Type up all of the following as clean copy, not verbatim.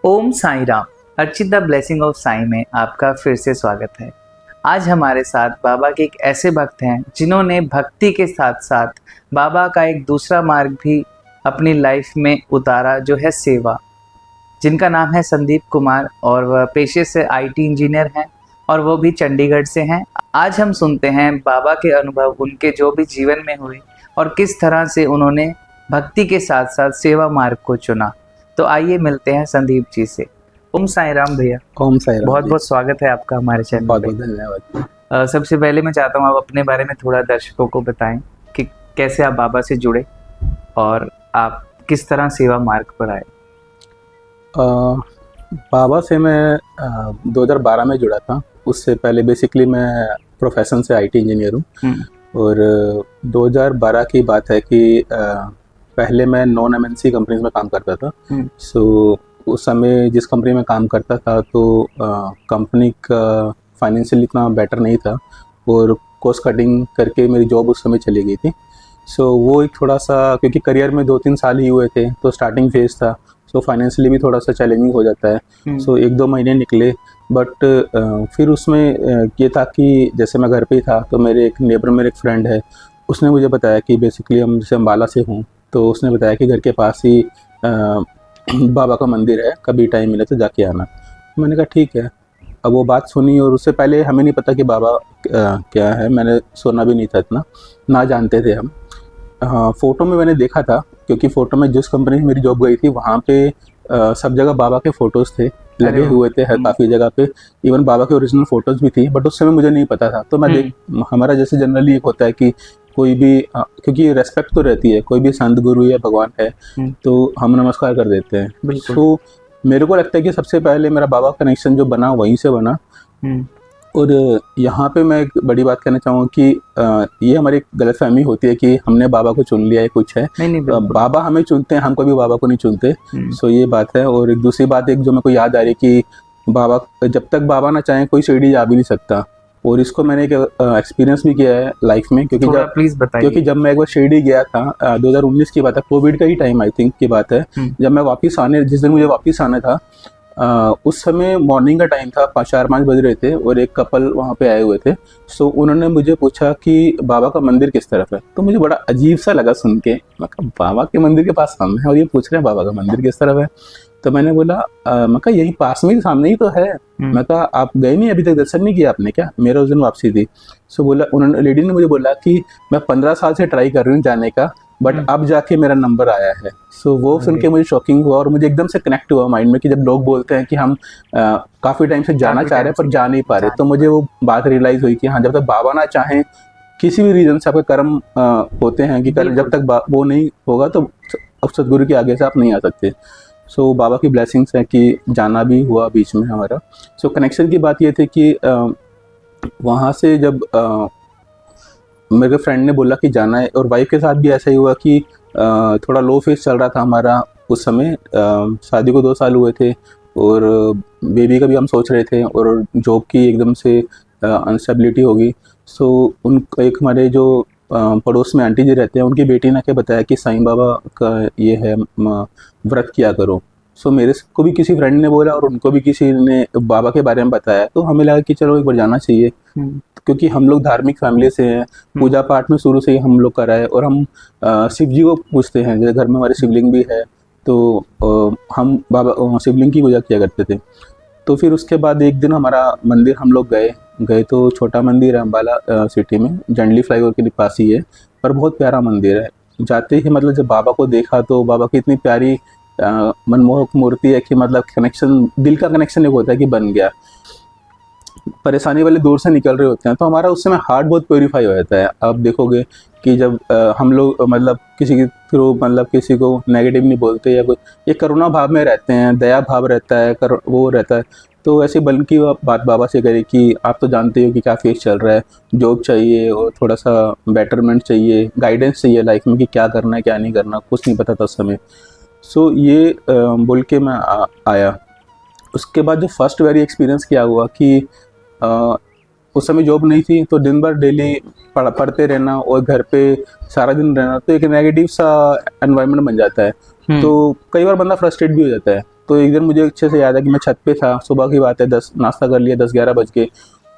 Om Sai Ram. Archit the blessing of Sai में आपका फिर से स्वागत है। आज हमारे साथ बाबा के एक ऐसे भक्त हैं जिन्होंने भक्ति के साथ साथ बाबा का एक दूसरा मार्ग भी अपनी लाइफ में उतारा, जो है सेवा, जिनका नाम है संदीप कुमार और वह पेशे से आईटी इंजीनियर हैं और वो भी चंडीगढ़ से हैं। आज हम सुनते हैं बाबा के अनुभव, उनके जो भी जीवन में हुए और किस तरह से उन्होंने भक्ति के साथ साथ सेवा मार्ग को चुना। तो आइए मिलते हैं संदीप जी से। ओम साई राम भैया। ओम साई राम। बहुत बहुत स्वागत है आपका हमारे चैनल बहुत पे। बहुत धन्यवाद। सबसे पहले मैं चाहता हूँ आप अपने बारे में थोड़ा दर्शकों को बताएं कि कैसे आप बाबा से जुड़े और आप किस तरह सेवा मार्ग पर आए। बाबा से मैं 2012 में जुड़ा था। उससे पहले बेसिकली मैं प्रोफेशन से आईटी इंजीनियर हूँ और 2012 की बात है कि पहले मैं नॉन एमएनसी कंपनीज में काम करता था। सो उस समय जिस कंपनी में काम करता था तो कंपनी का फाइनेंशियल इतना बेटर नहीं था और कॉस्ट कटिंग करके मेरी जॉब उस समय चली गई थी। सो वो एक थोड़ा सा, क्योंकि करियर में 2-3 साल ही हुए थे तो स्टार्टिंग फेज था, सो फाइनेंशियली भी थोड़ा सा चैलेंजिंग हो जाता है। सो 1-2 महीने निकले, बट फिर उसमें ये था कि जैसे मैं घर पे ही था तो मेरे एक फ्रेंड है, उसने मुझे बताया कि बेसिकली हम जैसे अम्बाला से हूँ, तो उसने बताया कि घर के पास ही बाबा का मंदिर है, कभी टाइम मिले तो जाके आना। मैंने कहा ठीक है। अब वो बात सुनी और उससे पहले हमें नहीं पता कि बाबा क्या है, मैंने सुना भी नहीं था, इतना ना जानते थे हम। फ़ोटो में मैंने देखा था, क्योंकि फ़ोटो में जिस कंपनी में मेरी जॉब गई थी वहाँ पे सब जगह बाबा के फ़ोटोज़ थे, लगे हुए थे काफ़ी जगह पे। इवन बाबा के ओरिजिनल फ़ोटोज़ भी थी, बट उस समय मुझे नहीं पता था। तो मैं हमारा जैसे जनरली एक होता है कि कोई भी क्योंकि रेस्पेक्ट तो रहती है, कोई भी संत गुरु या भगवान है तो हम नमस्कार कर देते हैं। तो मेरे को लगता है कि सबसे पहले मेरा बाबा कनेक्शन जो बना वहीं से बना। और यहाँ पे मैं एक बड़ी बात कहना चाहूँगा कि ये हमारी गलतफहमी होती है कि हमने बाबा को चुन लिया है, कुछ है। नहीं, बाबा हमें चुनते हैं, हम कभी बाबा को नहीं चुनते। सो ये बात है। और एक दूसरी बात एक जो मेरे को याद आ रही कि बाबा, जब तक बाबा ना चाहें कोई सीढ़ी जा भी नहीं सकता। और इसको मैंने एक एक्सपीरियंस भी किया है लाइफ में, क्योंकि जब मैं एक बार शिरडी गया था, 2019 की बात है, कोविड का ही टाइम आई थिंक की बात है। जब मैं जिस दिन मुझे वापस आना था, उस समय मॉर्निंग का टाइम था, 4-5 बज रहे थे और एक कपल वहाँ पे आए हुए थे। सो उन्होंने मुझे पूछा कि बाबा का मंदिर किस तरफ है। तो मुझे बड़ा अजीब सा लगा सुन के। मैं कहा बाबा के मंदिर के पास हम हैं और ये पूछ रहे हैं बाबा का मंदिर किस तरफ है। तो मैंने बोला मैं कहा यही पास में ही सामने ही तो है। मैं कहा आप गए नहीं, अभी तक दर्शन नहीं किया आपने क्या? मेरा उस दिन वापसी थी। सो बोला, उन्होंने, लेडी ने मुझे बोला कि मैं 15 साल से ट्राई कर रही हूँ जाने का, बट अब जाके मेरा नंबर आया है। सो वो सुन के मुझे शॉकिंग हुआ और मुझे एकदम से कनेक्ट हुआ माइंड में कि जब लोग बोलते हैं कि हम काफ़ी टाइम से जाना चाह रहे हैं पर जा नहीं पा रहे, तो मुझे वो बात रियलाइज़ हुई कि हाँ, जब तक बाबा ना चाहें, किसी भी रीज़न से आपके कर्म होते हैं कि जब तक वो नहीं होगा तो सतगुरु के आगे से आप नहीं आ सकते। सो बाबा की ब्लेसिंग्स है कि जाना भी हुआ बीच में हमारा। सो कनेक्शन की बात ये थी कि वहाँ से जब मेरे फ्रेंड ने बोला कि जाना है, और वाइफ के साथ भी ऐसा ही हुआ कि थोड़ा लो फेस चल रहा था हमारा उस समय। शादी को 2 साल हुए थे और बेबी का भी हम सोच रहे थे और जॉब की एकदम से अनस्टेबिलिटी होगी। सो एक हमारे जो पड़ोस में आंटी जी रहते हैं, उनकी बेटी ने क्या बताया कि साईं बाबा का ये है, व्रत किया करो। सो मेरे को भी किसी फ्रेंड ने बोला और उनको भी किसी ने बाबा के बारे में बताया, तो हमें लगा कि चलो एक बार जाना चाहिए। क्योंकि हम लोग धार्मिक फैमिली से हैं, पूजा पाठ में शुरू से ही हम लोग करा है और हम शिव जी को पूजते हैं। जैसे घर में हमारे शिवलिंग भी है, तो हम बाबा शिवलिंग की पूजा किया करते थे। तो फिर उसके बाद एक दिन हमारा मंदिर हम लोग गए तो छोटा मंदिर है अम्बाला सिटी में, जंडली फ्लाईओवर के पास ही है, पर बहुत प्यारा मंदिर है। जाते ही मतलब जब बाबा को देखा तो बाबा की इतनी प्यारी मनमोहक मूर्ति है कि मतलब कनेक्शन, दिल का कनेक्शन एक होता है कि बन गया। परेशानी वाले दूर से निकल रहे होते हैं, तो हमारा उस समय हार्ट बहुत प्योरीफाई हो जाता है। आप देखोगे कि जब हम लोग मतलब किसी के थ्रू मतलब किसी को नेगेटिव नहीं बोलते या कुछ, ये करुणा भाव में रहते हैं, दया भाव रहता है, वो रहता है। तो ऐसे बल की बात बाबा से करें कि आप तो जानते हो कि क्या फेस चल रहा है, जॉब चाहिए और थोड़ा सा बेटरमेंट चाहिए, गाइडेंस चाहिए लाइफ में कि क्या करना है क्या नहीं करना, कुछ नहीं पता था उस समय। सो ये बोल के मैं आया। उसके बाद जो फर्स्ट वेरी एक्सपीरियंस क्या हुआ कि उस समय जॉब नहीं थी, तो दिन भर डेली पढ़ते रहना और घर पे सारा दिन रहना, तो एक नेगेटिव सा एनवायरनमेंट बन जाता है। तो कई बार बंदा फ्रस्ट्रेट भी हो जाता है तो एक दिन मुझे अच्छे से याद है कि मैं छत पे था, सुबह की बात है, 10 नाश्ता कर लिया, 10-11 बज गए,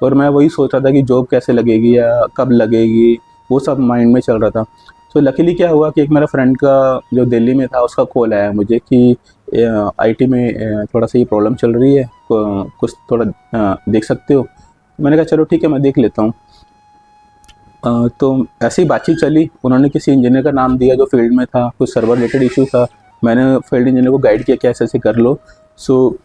और मैं वही सोच रहा था कि जॉब कैसे लगेगी या कब लगेगी, वो सब माइंड में चल रहा था। तो लकीली क्या हुआ कि एक मेरा फ्रेंड का जो दिल्ली में था उसका कॉल आया मुझे कि आईटी में थोड़ा सा ये प्रॉब्लम चल रही है, कुछ थोड़ा देख सकते हो। मैंने कहा चलो ठीक है, मैं देख लेता हूँ। तो ऐसी बातचीत चली, उन्होंने किसी इंजीनियर का नाम दिया जो फील्ड में था, कुछ सर्वर रिलेटेड इशू था, मैंने फील्ड इंजीनियर को गाइड किया कि ऐसे ऐसे कर लो। सो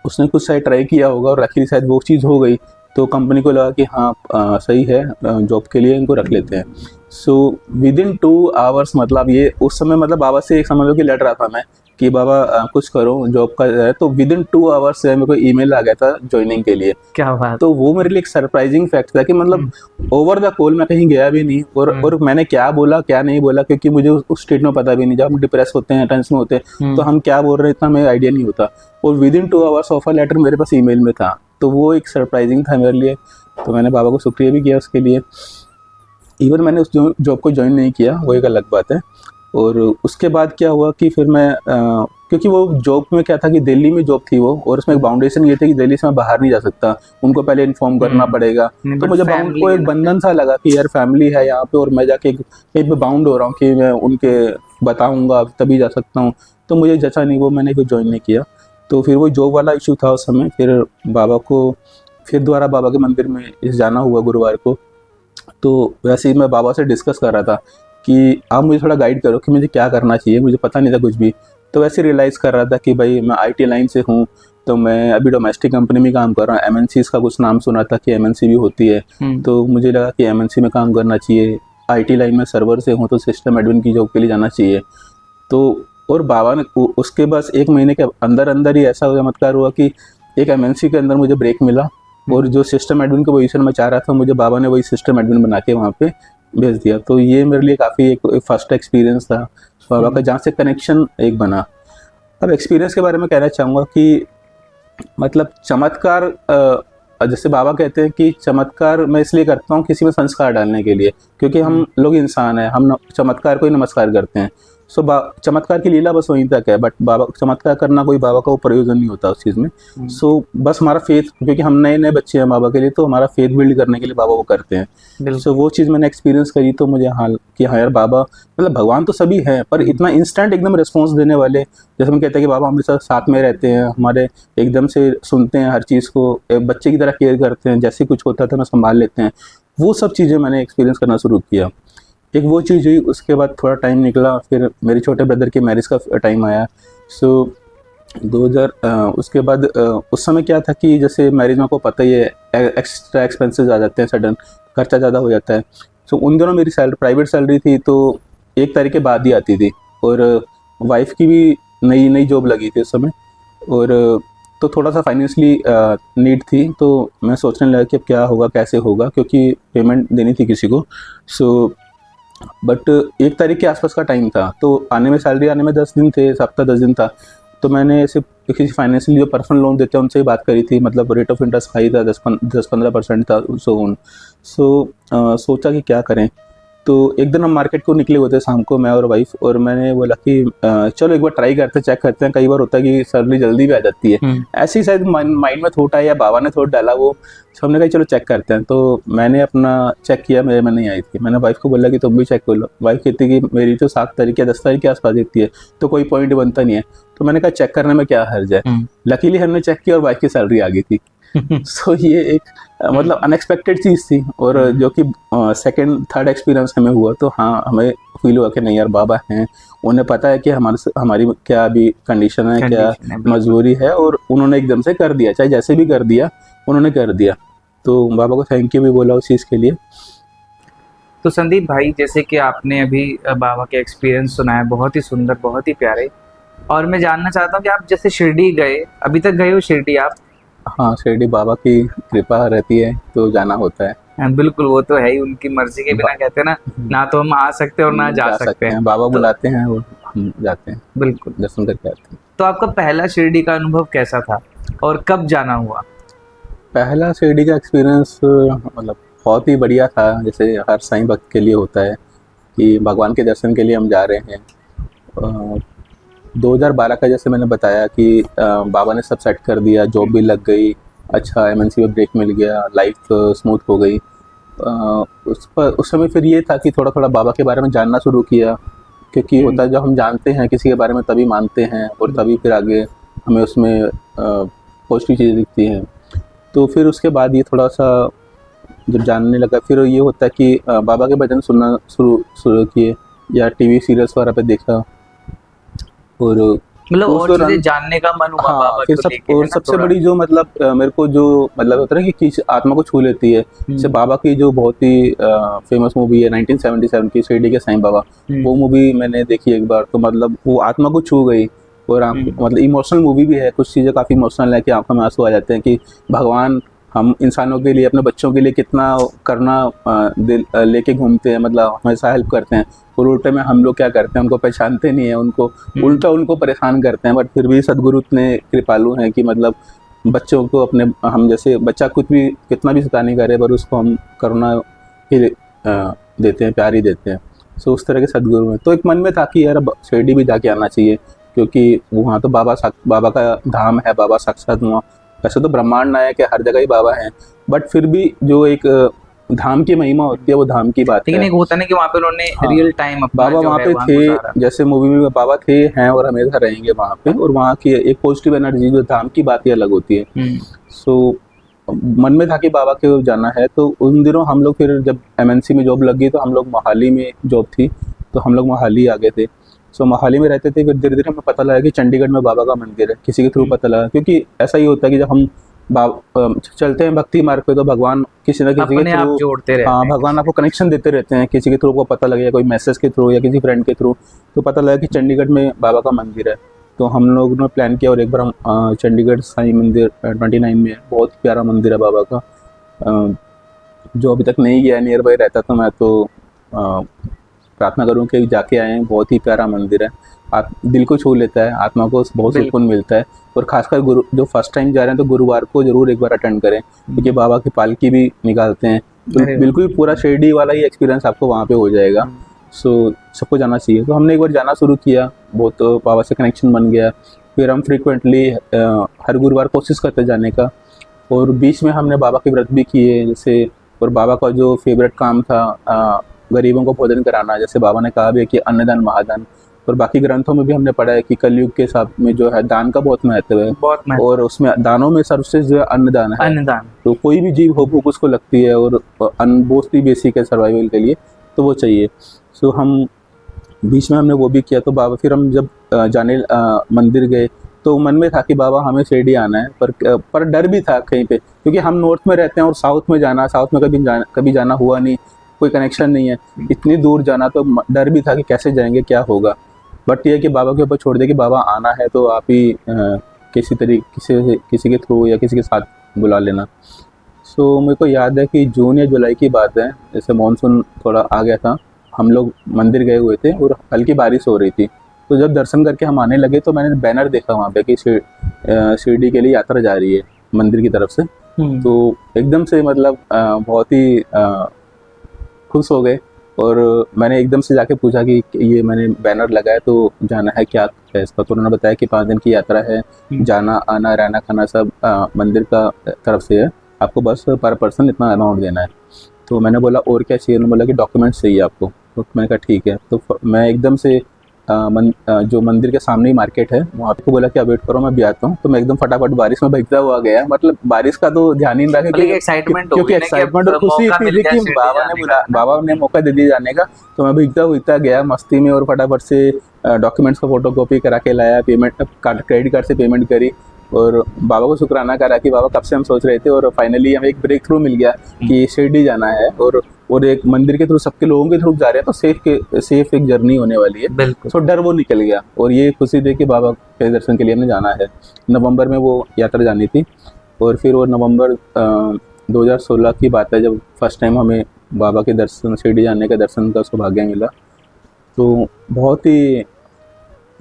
उसने कुछ शायद ट्राई किया होगा और आखिर शायद वो चीज़ हो गई, तो कंपनी को लगा कि हाँ सही है, जॉब के लिए इनको रख लेते हैं। सो विद इन 2 आवर्स, मतलब ये उस समय मतलब बाबा से एक समझ लो कि लड़ रहा था मैं कि बाबा कुछ करो जॉब का है, तो विद इन 2 आवर्स मेरे को ईमेल आ गया था ज्वाइनिंग के लिए। क्या बात। तो वो मेरे लिए एक सरप्राइजिंग फैक्ट था कि मतलब ओवर द कॉल मैं कहीं गया भी नहीं, और मैंने क्या बोला क्या नहीं बोला, क्योंकि मुझे उस स्टेट में पता भी नहीं। जब हम डिप्रेस होते हैं, टेंशन में होते हैं, तो हम क्या बोल रहे हैं इतना मेरा आइडिया नहीं होता। और within 2 hours offer letter मेरे पास ईमेल में था, तो वो एक सरप्राइजिंग था मेरे लिए। तो मैंने बाबा को शुक्रिया भी किया उसके लिए। इवन मैंने उस जॉब को ज्वाइन नहीं किया, वो एक अलग बात है। और उसके बाद क्या हुआ कि फिर मैं क्योंकि वो जॉब में क्या था कि दिल्ली में जॉब थी वो, और उसमें एक बाउंडेशन ये थे कि दिल्ली से मैं बाहर नहीं जा सकता, उनको पहले इन्फॉर्म करना पड़ेगा। तो मुझे को एक बंधन सा लगा कि यार फैमिली है यहाँ पे, और मैं जाके कहीं पे बाउंड हो रहा हूँ कि मैं उनके बताऊँगा तभी जा सकता हूँ। तो मुझे जचा नहीं वो, मैंने फिर ज्वाइन नहीं किया। तो फिर वो जॉब वाला इशू था उस समय। फिर बाबा को फिर दोबारा बाबा के मंदिर में जाना हुआ गुरुवार को। तो वैसे ही मैं बाबा से डिस्कस कर रहा था कि आप मुझे थोड़ा गाइड करो कि मुझे क्या करना चाहिए, मुझे पता नहीं था कुछ भी। तो वैसे रियलाइज़ कर रहा था कि भाई मैं आईटी लाइन से हूँ, तो मैं अभी डोमेस्टिक कंपनी में काम कर रहा हूँ। एमएनसीज का कुछ नाम सुना था कि एमएनसी भी होती है, तो मुझे लगा कि एमएनसी में काम करना चाहिए। आईटी लाइन में सर्वर से हूँ तो सिस्टम एडमिन की जॉब के लिए जाना चाहिए। तो और बाबा ने उसके बस 1 महीने के अंदर अंदर ही ऐसा चमत्कार हुआ कि एक एमएनसी के अंदर मुझे ब्रेक मिला, और जो सिस्टम एडमिन का पोजीशन मैं चाह रहा था, मुझे बाबा ने वही सिस्टम एडमिन बना के वहाँ पे भेज दिया। तो ये मेरे लिए काफ़ी एक फर्स्ट एक्सपीरियंस था बाबा का, जहाँ से कनेक्शन एक बना। अब एक्सपीरियंस के बारे में कहना चाहूँगा कि मतलब चमत्कार, जैसे बाबा कहते हैं कि चमत्कार मैं इसलिए करता हूँ किसी में संस्कार डालने के लिए, क्योंकि हम लोग इंसान हैं, हम चमत्कार को ही नमस्कार करते हैं। सो चमत्कार की लीला बस वहीं तक है, बट बाबा चमत्कार करना कोई बाबा का वो प्रयोजन नहीं होता उस चीज़ में। सो बस हमारा फेथ, क्योंकि हम नए नए बच्चे हैं बाबा के लिए, तो हमारा फेथ बिल्ड करने के लिए बाबा वो करते हैं। सो वो चीज़ मैंने एक्सपीरियंस करी, तो मुझे हाँ कि हाँ यार बाबा, मतलब भगवान तो सभी हैं, पर इतना इंस्टेंट एकदम रिस्पॉन्स देने वाले, जैसे हम कहते हैं कि बाबा हमारे साथ में रहते हैं, हमारे एकदम से सुनते हैं हर चीज़ को, एक बच्चे की तरह केयर करते हैं, जैसे कुछ होता था मैं संभाल लेते हैं। वो सब चीज़ें मैंने एक्सपीरियंस करना शुरू किया। एक वो चीज़ हुई, उसके बाद थोड़ा टाइम निकला, फिर मेरे छोटे ब्रदर की मैरिज का टाइम आया। सो 2000 उसके बाद उस समय क्या था कि जैसे मैरिज में आपको पता ही है, एक्स्ट्रा एक्सपेंसेस आ जाते हैं, सडन खर्चा ज़्यादा हो जाता है। सो उन दिनों मेरी सैलरी प्राइवेट सैलरी थी, तो 1 तारीख के बाद ही आती थी, और वाइफ की भी नई नई जॉब लगी थी उस समय, और तो थोड़ा सा फाइनेंशियली नीड थी। तो मैं सोचने लगा कि अब क्या होगा कैसे होगा, क्योंकि पेमेंट देनी थी किसी को। सो बट 1 तारीख के आसपास का टाइम था, तो आने में सैलरी आने में 10 दिन थे, हफ्ता 10 दिन था। तो मैंने ऐसे किसी फाइनेंशियली जो पर्सनल लोन देते हैं उनसे ही बात करी थी, मतलब रेट ऑफ इंटरेस्ट हाई था, 10-15% था। सोचा कि क्या करें। तो एक दिन हम मार्केट को निकले हुए थे शाम को, मैं और वाइफ, और मैंने बोला कि चलो एक बार ट्राई करते हैं, चेक करते हैं, कई बार होता है कि सैलरी जल्दी भी आ जाती है। ऐसे ही शायद माइंड में थॉट आया या बाबा ने थॉट डाला वो, तो हमने कहा चलो चेक करते हैं। तो मैंने अपना चेक किया, मेरे में नहीं आई थी। मैंने वाइफ को बोला कि तुम भी चेक कर लो। वाइफ कहती कि मेरी तो 7 तारीख या 10 तारीख के आसपास दिखती है, तो कोई पॉइंट बनता नहीं है। तो मैंने कहा चेक करने में क्या हर्ज है। लकीली हमने चेक किया और वाइफ की सैलरी आ गई थी। सो ये एक मतलब अनएक्सपेक्टेड चीज़ थी, और जो कि सेकंड थर्ड एक्सपीरियंस हमें हुआ, तो हाँ हमें फील हुआ कि नहीं यार बाबा हैं, उन्हें पता है कि हमारी क्या अभी कंडीशन है, क्या मजबूरी है, और उन्होंने एकदम से कर दिया, चाहे जैसे भी कर दिया उन्होंने कर दिया। तो बाबा को थैंक यू भी बोला उस चीज़ के लिए। तो संदीप भाई, जैसे कि आपने अभी बाबा के एक्सपीरियंस सुनाया, बहुत ही सुंदर, बहुत ही प्यारे, और मैं जानना चाहता हूँ कि आप जैसे शिरडी गए, अभी तक गए हो शिरडी आप? हाँ, शिरडी बाबा की कृपा रहती है तो जाना होता है। बिल्कुल, वो तो है ही, उनकी मर्जी के बिना कहते हैं ना तो हम आ सकते और ना जा सकते हैं। बाबा तो बुलाते हैं और हम जाते हैं, बिल्कुल दर्शन करके आते हैं। तो आपका पहला शिरडी का अनुभव कैसा था और कब जाना हुआ? पहला शिरडी का एक्सपीरियंस मतलब बहुत ही बढ़िया था, जैसे हर साईं भक्त के लिए होता है कि भगवान के दर्शन के लिए हम जा रहे हैं। 2012 का जैसे मैंने बताया कि बाबा ने सब सेट कर दिया, जॉब भी लग गई, अच्छा एमएनसी में ब्रेक मिल गया, लाइफ स्मूथ हो गई। उस समय फिर ये था कि थोड़ा थोड़ा बाबा के बारे में जानना शुरू किया, क्योंकि होता है जब हम जानते हैं किसी के बारे में तभी मानते हैं और तभी फिर आगे हमें उसमें पॉजिटिव चीज़ें दिखती हैं। तो फिर उसके बाद ये थोड़ा सा जब जानने लगा, फिर ये होता है कि बाबा के भजन सुनना शुरू किए या टीवी सीरियल्स वगैरह पे देखा, और मतलब उस और दौरान चीजें जानने का मन हुआ हाँ बाबा फिर को सब लेके, और है ना, सबसे थोड़ा। बड़ी जो मतलब मेरे को जो मतलब होता है ना कि आत्मा को छू लेती है, जैसे बाबा की जो बहुत ही फेमस मूवी है 1977 की शिरडी के साईं बाबा, वो मूवी मैंने देखी एक बार, तो मतलब वो आत्मा को छू गई। और मतलब इमोशनल मूवी भी है, कुछ चीज़ें काफ़ी इमोशनल है कि आंखों में आंसू आ जाते हैं कि भगवान हम इंसानों के लिए, अपने बच्चों के लिए कितना करना दिल लेके घूमते हैं, मतलब हमेशा हेल्प करते हैं, और उल्टे में हम लोग क्या करते हैं, उनको पहचानते नहीं है, उनको उल्टा उनको परेशान करते हैं। बट फिर भी सदगुरु इतने कृपालु हैं कि मतलब बच्चों को अपने, हम जैसे बच्चा कुछ भी कितना भी शैतानी करे पर उसको हम करुणा ही देते हैं, प्यार ही देते हैं। सो उस तरह के सदगुरु हैं। तो एक मन में था कि यार शिरडी भी जाके आना चाहिए, क्योंकि वहाँ तो बाबा का धाम है, बाबा साक्षात वहाँ। वैसे तो ब्रह्मांड नायक है, हर जगह ही बाबा हैं, बट फिर भी जो एक धाम की महिमा होती है वो धाम की बात लेकिन है। एक होता ना कि वहाँ पे उन्होंने हाँ, रियल टाइम अपना बाबा जो वहाँ है पे वहाँ थे, गुजारा। जैसे मूवी में बाबा थे, हैं और हमेशा रहेंगे वहाँ पे, और वहाँ की एक पॉजिटिव एनर्जी जो धाम की बात ही अलग होती है। सो मन में था कि बाबा के जाना है। तो उन दिनों हम लोग फिर जब एमएनसी में जॉब लगी तो हम लोग मोहाली में जॉब थी, तो हम लोग मोहाली आ गए थे। सो मोहाली में रहते थे, फिर धीरे धीरे हमें पता लगा कि चंडीगढ़ में बाबा का मंदिर है, किसी के थ्रू पता लगा, क्योंकि ऐसा ही होता है कि जब हम चलते हैं भक्ति मार्ग पे तो भगवान किसी न किसी के अपने आप थ्रू, जोड़ते रहते हाँ हैं। भगवान आपको कनेक्शन देते रहते हैं, किसी के थ्रू को पता लगेगा, कोई मैसेज के थ्रू या किसी फ्रेंड के थ्रू, तो पता लगा कि चंडीगढ़ में बाबा का मंदिर है। तो हम लोगों ने प्लान किया और एक बार हम चंडीगढ़ साईं मंदिर 29 में, बहुत प्यारा मंदिर है बाबा का, जो अभी तक नहीं गया, नियर बाई रहता तो मैं तो प्रार्थना करूँ कि जाके आए। बहुत ही प्यारा मंदिर है, आप दिल को छू लेता है, आत्मा को बहुत सुकून मिलता है। और खासकर गुरु जो फर्स्ट टाइम जा रहे हैं तो गुरुवार को जरूर एक बार अटेंड करें, क्योंकि बाबा की पालकी भी निकालते हैं, तो बिल्कुल पूरा शिरडी वाला ही एक्सपीरियंस आपको वहाँ पे हो जाएगा। सो सबको जाना चाहिए। तो हमने एक बार जाना शुरू किया, बहुत बाबा से कनेक्शन बन गया। फिर हम फ्रीक्वेंटली हर गुरुवार कोशिश करते जाने का, और बीच में हमने बाबा के व्रत भी किए जैसे। और बाबा का जो फेवरेट काम था गरीबों को भोजन कराना, जैसे बाबा ने कहा भी है कि अन्नदान महादान। और बाकी ग्रंथों में भी हमने पढ़ा है कि कलयुग के हिसाब में जो है दान का बहुत महत्व है, और उसमें दानों में सर्वश्रेष्ठ जो है अन्नदान है। अन्नदान, तो कोई भी जीव हो भूख उसको लगती है, और अन्न बहुत ही बेसिक है सर्वाइवल के लिए, तो वो चाहिए। सो हम बीच में हमने वो भी किया। तो बाबा फिर हम जब जाने मंदिर गए तो मन में था कि बाबा हमें शिरडी आना है, पर डर भी था कहीं पे, क्योंकि हम नॉर्थ में रहते हैं और साउथ में कभी जाना हुआ नहीं, कोई कनेक्शन नहीं है, इतनी दूर जाना, तो डर भी था कि कैसे जाएंगे, क्या होगा। बट ये कि बाबा के ऊपर छोड़ दे कि बाबा आना है तो आप ही किसी के थ्रू या किसी के साथ बुला लेना। सो मेरे को याद है कि जून या जुलाई की बात है, जैसे मानसून थोड़ा आ गया था, हम लोग मंदिर गए हुए थे और हल्की बारिश हो रही थी। तो जब दर्शन करके हम आने लगे तो मैंने बैनर देखा वहाँ पे कि शिरडी के लिए यात्रा जा रही है मंदिर की तरफ से। तो एकदम से मतलब बहुत ही खुश हो गए, और मैंने एकदम से जाके पूछा कि ये मैंने बैनर लगाया तो जाना है क्या है इसका। तो उन्होंने बताया कि 5 दिन की यात्रा है, जाना आना रहना खाना सब मंदिर का तरफ से है, आपको बस पर पर्सन इतना अमाउंट देना है। तो मैंने बोला और क्या चाहिए, उन्होंने बोला कि डॉक्यूमेंट्स चाहिए आपको। तो मैंने कहा ठीक है। तो मैं एकदम से जो मंदिर के सामने ही मार्केट है वहाँ पे बोला कि अब वेट करो मैं भी आता हूँ। तो मैं एकदम फटाफट बारिश में भीगता हुआ गया, मतलब बारिश का तो ध्यान ही नहीं रखा, क्योंकि एक्साइटमेंट और खुशी इतनी थी कि बाबा ने मौका दे दिया जाने का। तो मैं भीगता गया मस्ती में, और फटाफट से डॉक्यूमेंट्स का फोटो कॉपी करा के लाया, पेमेंट क्रेडिट कार्ड से पेमेंट करी, और बाबा को शुक्राना करा कि बाबा कब से हम सोच रहे थे, और फाइनली हमें एक ब्रेक थ्रू मिल गया कि शिरडी जाना है, और एक मंदिर के थ्रू सबके लोगों के थ्रू जा रहे हैं, तो सेफ एक जर्नी होने वाली है। तो डर वो निकल गया, और ये खुशी थी कि बाबा के दर्शन के लिए हमने जाना है। नवंबर में वो यात्रा जानी थी, और फिर वो नवंबर 2016 की बात है जब फर्स्ट टाइम हमें बाबा के दर्शन, शिरडी जाने का दर्शन का सौभाग्य मिला। तो बहुत ही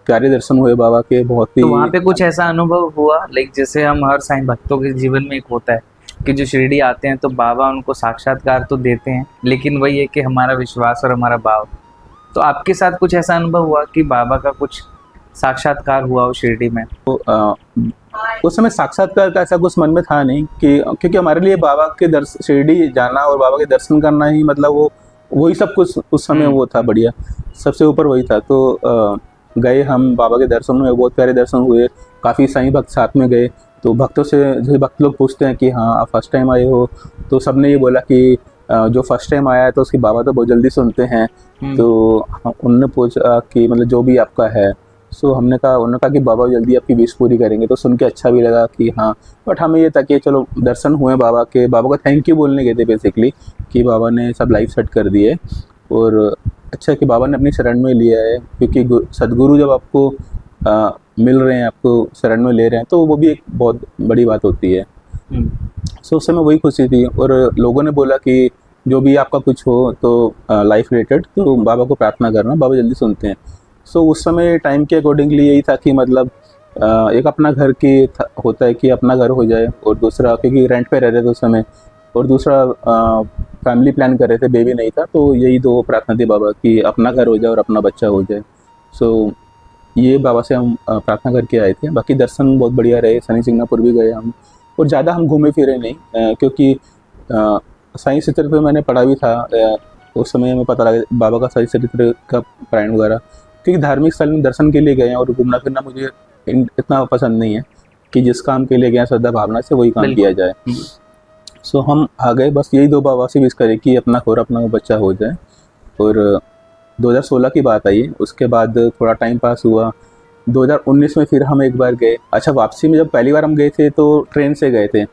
प्यारे दर्शन हुए बाबा के, बहुत ही। तो वहाँ पे कुछ ऐसा अनुभव हुआ लाइक जैसे हम हर साईं भक्तों के जीवन में एक होता है कि जो शिरडी आते हैं तो बाबा उनको साक्षात्कार तो देते हैं, लेकिन वही है कि हमारा विश्वास और हमारा भाव। तो आपके साथ कुछ ऐसा अनुभव हुआ कि बाबा का कुछ साक्षात्कार हुआ हो शिरडी में? तो उस समय साक्षात्कार का ऐसा कुछ मन में था नहीं कि, क्योंकि हमारे लिए बाबा के दर्शन, शिरडी जाना और बाबा के दर्शन करना ही मतलब वो वही सब कुछ उस समय वो था, बढ़िया सबसे ऊपर वही था। तो गए हम बाबा के दर्शन में, बहुत प्यारे दर्शन हुए, काफ़ी साईं भक्त साथ में गए। तो भक्तों से जैसे भक्त लोग पूछते हैं कि हाँ आप फर्स्ट टाइम आए हो, तो सबने ये बोला कि जो फर्स्ट टाइम आया है तो उसकी बाबा तो बहुत जल्दी सुनते हैं। तो उन्होंने पूछा कि मतलब जो भी आपका है, सो हमने कहा, उन्होंने कहा कि बाबा जल्दी आपकी विश पूरी करेंगे। तो सुन के अच्छा भी लगा कि हाँ, बट हमें ये था कि चलो दर्शन हुए बाबा के, बाबा को थैंक यू बोलने गए थे बेसिकली, कि बाबा ने सब लाइफ सेट कर दिए। और अच्छा कि बाबा ने अपनी शरण में लिया है, क्योंकि सदगुरु जब आपको मिल रहे हैं, आपको शरण में ले रहे हैं, तो वो भी एक बहुत बड़ी बात होती है। सो उस समय वही खुशी थी। और लोगों ने बोला कि जो भी आपका कुछ हो तो लाइफ रिलेटेड, तो बाबा को प्रार्थना करना, बाबा जल्दी सुनते हैं। सो उस समय टाइम के अकॉर्डिंगली यही था कि मतलब एक अपना घर की होता है कि अपना घर हो जाए, और दूसरा क्योंकि रेंट पे रह रहे थे उस समय, और दूसरा फैमिली प्लान कर रहे थे, बेबी नहीं था। तो यही दो प्रार्थना थी बाबा की, अपना घर हो जाए और अपना बच्चा हो जाए। सो ये बाबा से हम प्रार्थना करके आए थे। बाकी दर्शन बहुत बढ़िया रहे, शनि सिंगनापुर भी गए हम, और ज़्यादा हम घूमे फिरे नहीं, क्योंकि साईं चरित्र पे मैंने पढ़ा भी था। उस समय हमें पता लगा बाबा का साईं चरित्र का पारायण वगैरह, क्योंकि धार्मिक स्थल में दर्शन के लिए गए हैं, और घूमना फिरना मुझे इतना पसंद नहीं है कि जिस काम के लिए गए श्रद्धा भावना से वही काम किया जाए। सो हम आ गए, बस यही दो बाबा से विश करें कि अपना और अपना बच्चा हो जाए। और 2016 की बात आई, उसके बाद थोड़ा टाइम पास हुआ। 2019 में फिर हम एक बार गए। अच्छा, वापसी में जब पहली बार हम गए थे तो ट्रेन से गए थे।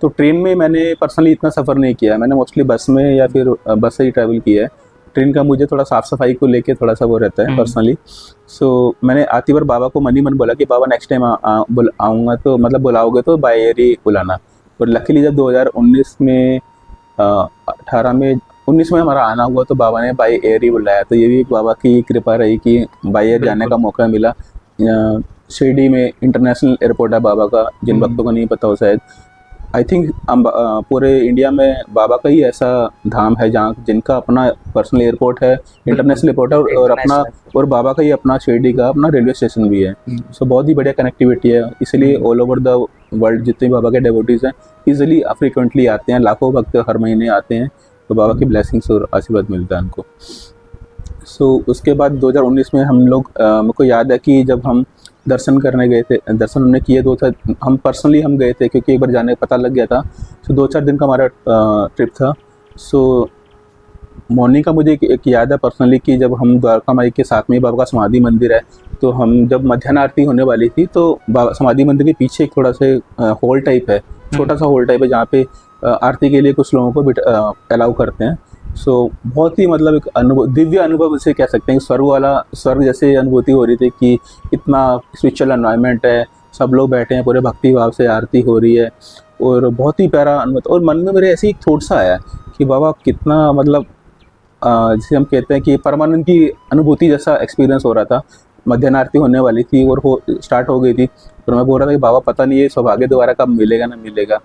तो ट्रेन में मैंने पर्सनली इतना सफ़र नहीं किया, मैंने मोस्टली बस में या फिर बस से ही ट्रैवल किया है। ट्रेन का मुझे थोड़ा साफ़ सफाई को लेके थोड़ा सा वो रहता है पर्सनली। सो मैंने आती बार बाबा को मन ही मन बोला कि बाबा नेक्स्ट टाइम आऊँगा तो मतलब बुलाओगे तो बाय एयर ही बुलाना। और लकीली जब 2019 में 19 में हमारा आना हुआ तो बाबा ने बाय एयर ही बुलाया। तो ये भी एक बाबा की कृपा रही कि बाय एयर जाने का मौका मिला। शिरडी में इंटरनेशनल एयरपोर्ट है बाबा का, जिन भक्तों को नहीं पता हो शायद। आई थिंक पूरे इंडिया में बाबा का ही ऐसा धाम है जहाँ जिनका अपना पर्सनल एयरपोर्ट है, इंटरनेशनल एयरपोर्ट है, और अपना और बाबा का ही अपना शिरडी का अपना रेलवे स्टेशन भी है। सो बहुत ही बढ़िया कनेक्टिविटी है, इसलिए ऑल ओवर द वर्ल्ड जितने बाबा के डेवोटीज़ हैं ईजिली फ्रिक्वेंटली आते हैं, लाखों भक्त हर महीने आते हैं, तो बाबा की ब्लेसिंग्स और आशीर्वाद मिलता है उनको। सो उसके बाद 2019 में हम लोग, मेरे को याद है कि जब हम दर्शन करने गए थे, दर्शन हमने किए हम पर्सनली हम गए थे, क्योंकि एक बार जाने का पता लग गया था। सो 2-4 दिन का हमारा ट्रिप था। सो मॉर्निंग का मुझे एक याद है पर्सनली कि जब हम द्वारका माई के साथ में बाबा का समाधि मंदिर है, तो हम जब मध्याह्न आरती होने वाली थी तो बाबा समाधि मंदिर के पीछे एक थोड़ा से हॉल टाइप है, छोटा सा हॉल टाइप है, जहाँ पे आरती के लिए कुछ लोगों को अलाउ करते हैं। सो बहुत ही मतलब एक अनुभव, दिव्य अनुभव इसे कह सकते हैं, स्वर्ग जैसे अनुभूति हो रही थी कि इतना स्पिरिचुअल एनवायरनमेंट है, सब लोग बैठे हैं, पूरे भक्ति भाव से आरती हो रही है, और बहुत ही प्यारा अनुभव। और मन में मेरे ऐसे एक थॉट सा आया कि बाबा कितना मतलब जिसे हम कहते हैं कि परमानंद की अनुभूति जैसा एक्सपीरियंस हो रहा था। मध्याह्न आरती होने वाली थी और स्टार्ट हो गई थी, और मैं बोल रहा था कि बाबा पता नहीं ये सौभाग्य दोबारा कब मिलेगा ना मिलेगा।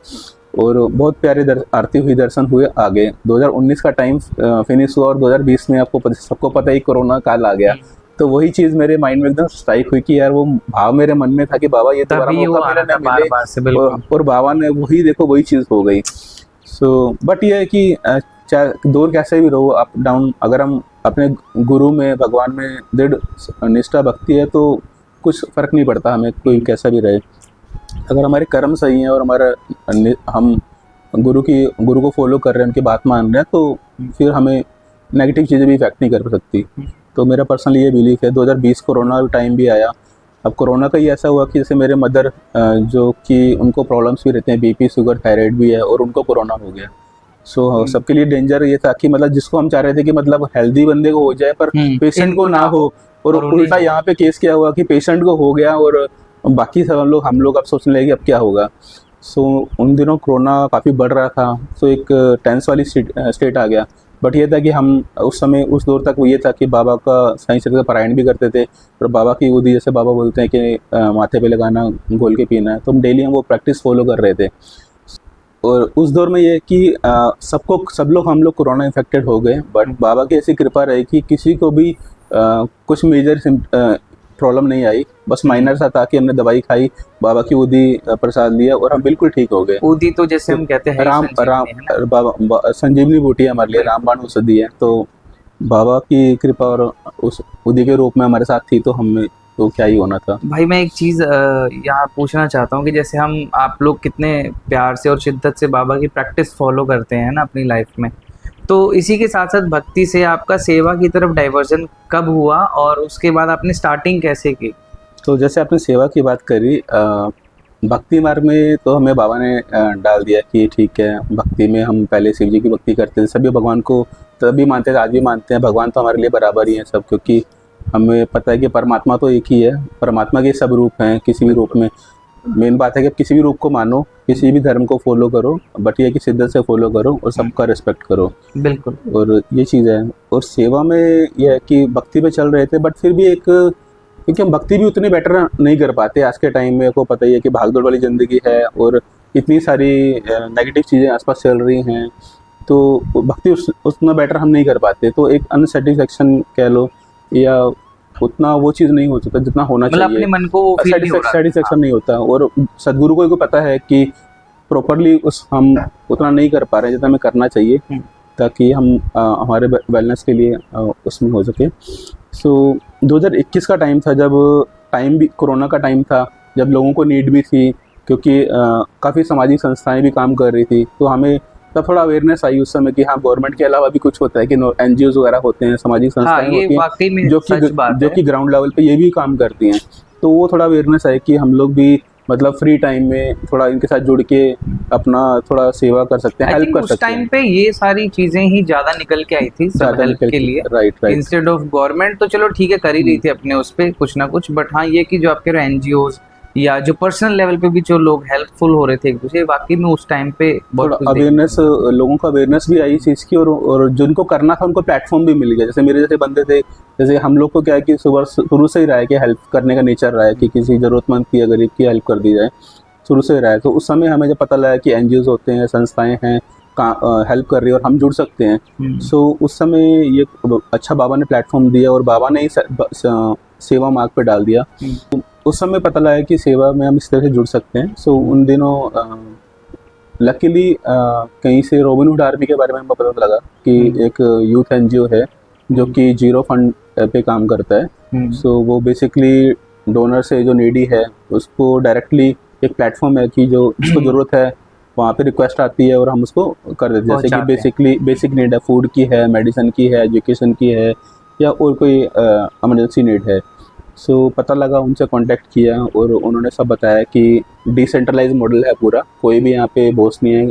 और बहुत प्यारे आरती हुई, दर्शन हुए, आगे 2019 का टाइम फिनिश हुआ, और 2020 में सबको पता ही कोरोना काल आ गया। तो वही चीज़ मेरे माइंड में एकदम स्ट्राइक हुई कि यार वो भाव मेरे मन में था कि बाबा ये दोबारा मौका मिले ना मिले, और बाबा ने वही देखो वही चीज़ हो गई। सो बट ये है कि चाहे दूर कैसे भी रहो, अप डाउन, अगर हम अपने गुरु में, भगवान में दृढ़ निष्ठा भक्ति है तो कुछ फ़र्क नहीं पड़ता हमें कोई कैसा भी रहे। अगर हमारे कर्म सही हैं और हम गुरु को फॉलो कर रहे हैं, उनकी बात मान रहे हैं, तो फिर हमें नेगेटिव चीज़ें भी इफेक्ट नहीं कर सकती। तो मेरा पर्सनली ये बिलीफ है। 2020 कोरोना टाइम भी आया। अब कोरोना का ही ऐसा हुआ कि जैसे मेरे मदर जो कि उनको प्रॉब्लम्स भी रहते हैं, बीपी, शुगर, थायराइड भी है, और उनको कोरोना हो गया। सो सबके लिए डेंजर ये था कि मतलब जिसको हम चाह रहे थे कि मतलब हेल्दी बंदे को हो जाए पर पेशेंट को ना हो, और उल्टा यहाँ पे केस क्या हुआ कि पेशेंट को हो गया और बाकी सब हम लोग अब सोचने लगे अब क्या होगा। सो उन दिनों कोरोना काफ़ी बढ़ रहा था, सो एक टेंस वाली स्टेट आ गया। बट ये था कि हम उस समय उस दौर तक वो ये था कि बाबा का साईं चरित्र का पारायण भी करते थे, और बाबा की उदी जैसे बाबा बोलते हैं कि माथे पे लगाना, घोल के पीना है, तो हम डेली हम वो प्रैक्टिस फॉलो कर रहे थे। और उस दौर में ये कि हम लोग कोरोना इन्फेक्टेड हो गए, बट बाबा की ऐसी कृपा रही कि किसी को भी कुछ मेजर प्रॉब्लम नहीं आई, बस माइनर सा था कि हमने दवाई खाई, बाबा की ऊदी प्रसाद लिया और हम बिल्कुल ठीक हो गए। ऊदी तो जैसे हम कहते हैं राम राम संजीवनी है ना। संजीवनी बूटी हमारे लिए रामबाण औषधि है, तो बाबा की कृपा और उस ऊदी के रूप में हमारे साथ थी, तो हमें तो क्या ही होना था। भाई मैं एक चीज़ यहाँ पूछना चाहता हूँ कि जैसे हम आप लोग कितने प्यार से और शिद्दत से बाबा की प्रैक्टिस फॉलो करते हैं ना अपनी लाइफ में, तो इसी के साथ साथ भक्ति से आपका सेवा की तरफ डाइवर्जन कब हुआ और उसके बाद आपने स्टार्टिंग कैसे की? तो जैसे आपने सेवा की बात करी, भक्ति मार्ग में तो हमें बाबा ने डाल दिया कि ठीक है, भक्ति में हम पहले शिव जी की भक्ति करते थे, सभी भगवान को तभी मानते थे, आज भी मानते हैं, भगवान तो हमारे लिए बराबर ही हैं सब, क्योंकि हमें पता है कि परमात्मा तो एक ही है, परमात्मा के सब रूप हैं किसी भी रूप में। मेन बात है कि आप किसी भी रूप को मानो, किसी भी धर्म को फॉलो करो, बट ये कि शिद्दत से फॉलो करो और सबका रिस्पेक्ट करो। बिल्कुल। और ये चीज़ है। और सेवा में ये है कि भक्ति पे चल रहे थे, बट फिर भी एक, क्योंकि हम भक्ति भी उतनी बेटर नहीं कर पाते आज के टाइम में, को पता ही है कि भागदौड़ वाली ज़िंदगी है और इतनी सारी नेगेटिव चीज़ें आसपास चल रही हैं, तो भक्ति उतना बेटर हम नहीं कर पाते, तो एक अनसेटिस्फैक्शन कह लो, या उतना वो चीज़ नहीं हो सकता जितना होना मतलब चाहिए, अपने मन को वो फील नहीं हो रहा। सेटिस्फैक्शन नहीं होता। और सदगुरु को पता है कि प्रॉपरली हम उतना नहीं कर पा रहे हैं जितना हमें करना चाहिए, ताकि हम हमारे वेलनेस के लिए उसमें हो सके। सो 2021 का टाइम था, जब टाइम भी कोरोना का टाइम था, जब लोगों को नीड भी थी, क्योंकि काफ़ी सामाजिक संस्थाएं भी काम कर रही थी, तो हमें तब थोड़ा अवेयरनेस आई उस समय कि हाँ, गवर्नमेंट के अलावा भी कुछ होता है, कि NGOs वगैरह होते हैं, सामाजिक संस्थाएं होती हैं जो कि ग्राउंड लेवल पे ये भी काम करती हैं। तो वो थोड़ा अवेयरनेस है कि हम लोग भी मतलब फ्री टाइम में थोड़ा इनके साथ जुड़ के अपना थोड़ा सेवा कर सकते हैं, हेल्प कर सकते हैं। उस टाइम पे ये सारी चीजें ही ज्यादा निकल के आई थी सब हेल्प के लिए, राइट। इंस्टेड ऑफ गवर्नमेंट तो चलो ठीक है कर ही रही थी अपने उस पे कुछ ना कुछ, बट हाँ ये कि जो आपके एनजीओज या जो पर्सनल लेवल पे भी जो लोग हेल्पफुल हो रहे थे एक दूसरे, वाकई में उस टाइम पे बहुत अवेयरनेस, लोगों को अवेयरनेस भी आई इस चीज़ की, और जिनको करना था उनको प्लेटफॉर्म भी मिल गया। जैसे मेरे जैसे बंदे थे, जैसे हम लोग को क्या है कि शुरू से ही रहा है कि हेल्प करने का नेचर रहा है, कि किसी ज़रूरतमंद की गरीब की हेल्प कर दी जाए, शुरू से रहा है। तो उस समय हमें जब पता लगा कि एनजीओज होते हैं, संस्थाएं हैं हेल्प कर रही है और हम जुड़ सकते हैं, सो उस समय ये अच्छा बाबा ने प्लेटफॉर्म दिया और बाबा ने ही सेवा मार्ग पे डाल दिया। उस समय पता लगा कि सेवा में हम इस तरह से जुड़ सकते हैं। सो उन दिनों लकीली कहीं से रॉबिनहुड आर्मी के बारे में हमें पता लगा कि एक यूथ एनजीओ है जो कि 0 फंड पे काम करता है। सो वो बेसिकली डोनर से जो नीडी है उसको डायरेक्टली, एक प्लेटफॉर्म है कि जो जिसको ज़रूरत है वहाँ पे रिक्वेस्ट आती है और हम उसको कर देते हैं। जैसे कि बेसिकली बेसिक नीड है, फूड की है, मेडिसिन की है, एजुकेशन की है, या और कोई इमरजेंसी नीड है। सो पता लगा, उनसे कांटेक्ट किया और उन्होंने सब बताया कि डिसेंट्रलाइज मॉडल है पूरा, कोई भी यहाँ पे बॉस नहीं है,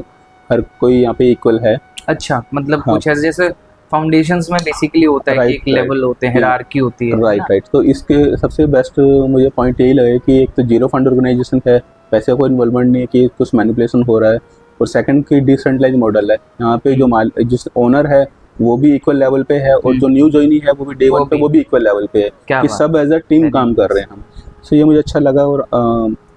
हर कोई यहाँ पे इक्वल है। अच्छा, मतलब कुछ ऐसे जैसे फाउंडेशंस में बेसिकली होता है कि एक लेवल होते हैं, हायरार्की होती है। राइट। तो इसके सबसे बेस्ट मुझे पॉइंट यही लगे कि एक तो 0 फंड ऑर्गेनाइजेशन है, पैसे को इन्वॉल्वमेंट नहीं है कि कुछ मैनिपुलेशन हो रहा है, और सेकंड की डिसेंट्रलाइज मॉडल है, यहाँ पे जो जिस ओनर है वो भी इक्वल लेवल पे है और जो न्यू ज्वाइनी है वो भी डे 1 पे वो भी इक्वल लेवल पे है, कि सब एज अ टीम काम कर रहे हैं हम। सो ये मुझे अच्छा लगा। और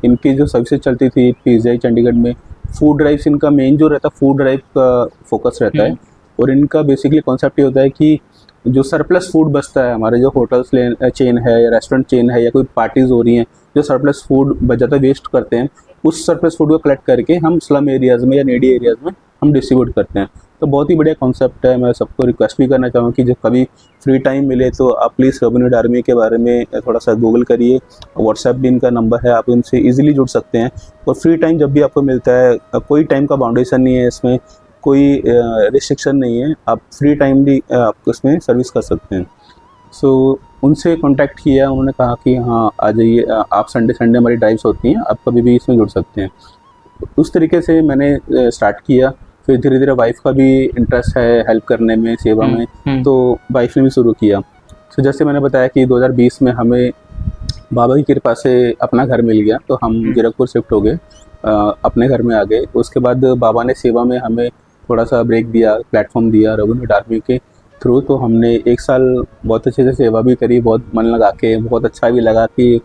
इनकी जो सर्विसेज चलती थी PGI चंडीगढ़ में, फूड ड्राइव्स इनका मेन जो रहता है, फूड ड्राइव का फोकस रहता है। और इनका बेसिकली कॉन्सेप्ट ये होता है कि जो सरप्लस फूड बचता है, हमारे जो होटल्स चेन है या रेस्टोरेंट चेन है या कोई पार्टीज हो रही हैं, जो सरप्लस फूड बच जाता है, वेस्ट करते हैं, उस सरप्लस फूड को कलेक्ट करके हम स्लम एरियाज़ में या नीडी एरियाज़ में हम डिस्ट्रीब्यूट करते हैं। तो बहुत ही बढ़िया कॉन्सेप्ट है। मैं सबको रिक्वेस्ट भी करना चाहूँगा कि जब कभी फ्री टाइम मिले तो आप प्लीज़ रॉबिनहुड आर्मी के बारे में थोड़ा सा गूगल करिए, व्हाट्सएप भी इनका नंबर है, आप इनसे इजीली जुड़ सकते हैं। और फ्री टाइम जब भी आपको मिलता है, कोई टाइम का बाउंडेशन नहीं है इसमें, कोई रिस्ट्रिक्शन नहीं है, आप फ्री टाइम भी आप उसमें सर्विस कर सकते हैं। सो उनसे कांटेक्ट किया, उन्होंने कहा कि हाँ आ जाइए, आप संडे हमारी ड्राइव्स होती हैं, आप कभी भी इसमें जुड़ सकते हैं। उस तरीके से मैंने स्टार्ट किया। फिर धीरे धीरे वाइफ का भी इंटरेस्ट है हेल्प करने में, सेवा में, तो वाइफ ने भी शुरू किया। तो जैसे मैंने बताया कि 2020 में हमें बाबा की कृपा से अपना घर मिल गया, तो हम जीरकपुर शिफ्ट हो गए, अपने घर में आ गए। उसके बाद बाबा ने सेवा में हमें थोड़ा सा ब्रेक दिया, प्लेटफॉर्म दिया रॉबिनहुड आर्मी के थ्रू। तो हमने 1 साल बहुत अच्छे से सेवा भी करी, बहुत मन लगा के, बहुत अच्छा भी लगा कि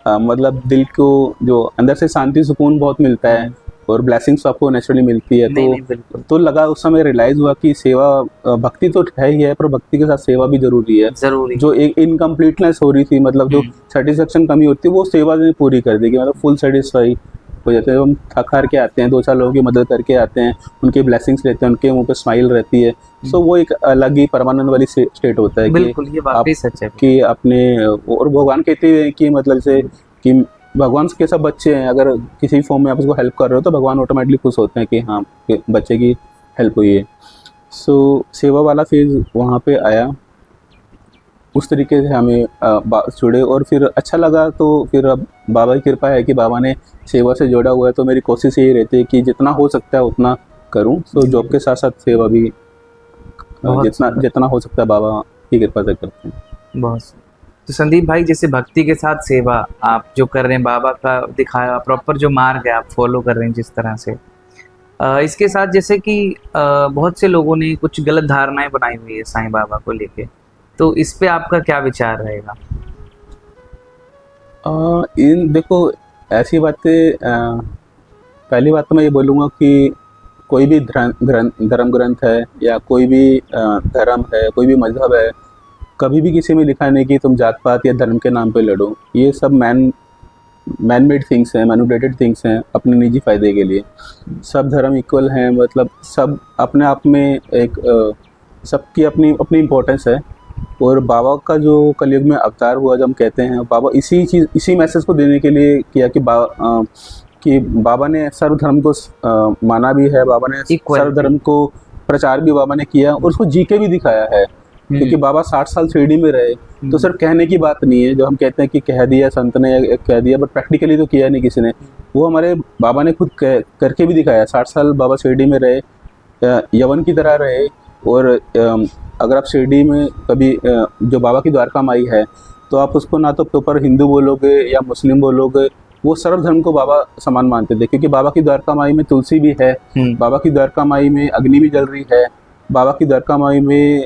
मतलब दिल को जो अंदर से शांति सुकून बहुत मिलता है। और ब्लेसिंग्स आपको नेचुरली मिलती है। नहीं, बिल्कुल तो लगा उस समय रियलाइज हुआ कि सेवा भक्ति तो है ही है, पर भक्ति के साथ सेवा भी जरूरी है। जरूरी। जो एक इनकम्प्लीटनेस हो रही थी, मतलब जो सेटिस्फेक्शन कमी होती है, वो सेवा ने पूरी कर देगी, मतलब फुल सेटिस्फाई हो जाते हैं। हम थक हार के आते हैं, 2-4 लोगों की मदद करके आते हैं, उनके ब्लेसिंग्स लेते हैं, उनके मुंह पे स्माइल रहती है। सो वो एक अलग ही परमानंद वाली स्टेट होता है बिल्कुल, ये वाकई सच है कि अपने, और भगवान कहते हैं कि मतलब से कि भगवान के सब बच्चे हैं, अगर किसी फॉर्म में आप उसको हेल्प कर रहे हो तो भगवान ऑटोमेटिकली खुश होते हैं कि हाँ बच्चे की हेल्प हुई है। सो सेवा वाला फेज वहाँ पे आया, उस तरीके से हमें जुड़े और फिर अच्छा लगा। तो फिर अब बाबा की कृपा है कि बाबा ने सेवा से जोड़ा हुआ है, तो मेरी कोशिश यही रहती है कि जितना हो सकता है उतना करूं। सो जॉब के साथ साथ सेवा भी जितना हो सकता है बाबा की कृपा से करते हैं। बहुत। तो संदीप भाई, जैसे भक्ति के साथ सेवा आप जो कर रहे हैं, बाबा का दिखाया प्रॉपर जो मार्ग है आप फॉलो कर रहे हैं जिस तरह से, इसके साथ जैसे कि बहुत से लोगों ने कुछ गलत धारणाएं बनाई हुई है साईं बाबा को लेके, तो इस पे आपका क्या विचार रहेगा? इन देखो ऐसी बातें, पहली बात तो मैं ये बोलूँगा कि कोई भी धर्म ग्रंथ है या कोई भी धर्म है, कोई भी मजहब है, कभी भी किसी में लिखा नहीं कि तुम जात पात या धर्म के नाम पे लड़ो। ये सब मैन मेड थिंग्स हैं, मैनिपुलेटेड थिंग्स हैं अपने निजी फ़ायदे के लिए। सब धर्म इक्वल हैं, मतलब सब अपने आप में एक सबकी अपनी अपनी इम्पोर्टेंस है। और बाबा का जो कलयुग में अवतार हुआ, जब हम कहते हैं, बाबा इसी मैसेज को देने के लिए किया कि बाबा ने सर्वधर्म को माना भी है, बाबा ने सर्वधर्म को प्रचार भी बाबा ने किया और उसको जी के भी दिखाया है। क्योंकि बाबा 60 साल शिरडी में रहे, तो सिर्फ कहने की बात नहीं है। जो हम कहते हैं कि कह दिया संत ने, कह दिया, बट प्रैक्टिकली तो किया नहीं किसी ने। वो हमारे बाबा ने खुद करके भी दिखाया। 60 साल बाबा शिरडी में रहे, यवन की तरह रहे। और अगर आप शिरडी में कभी जो बाबा की द्वारका माई है, तो आप उसको ना तो प्रॉपर हिंदू बोलोगे या मुस्लिम बोलोगे, वो सर्वधर्म को बाबा समान मानते थे। क्योंकि बाबा की द्वारका माई में तुलसी भी है, बाबा की द्वारका माई में अग्नि भी जल रही है, बाबा की द्वारका माई में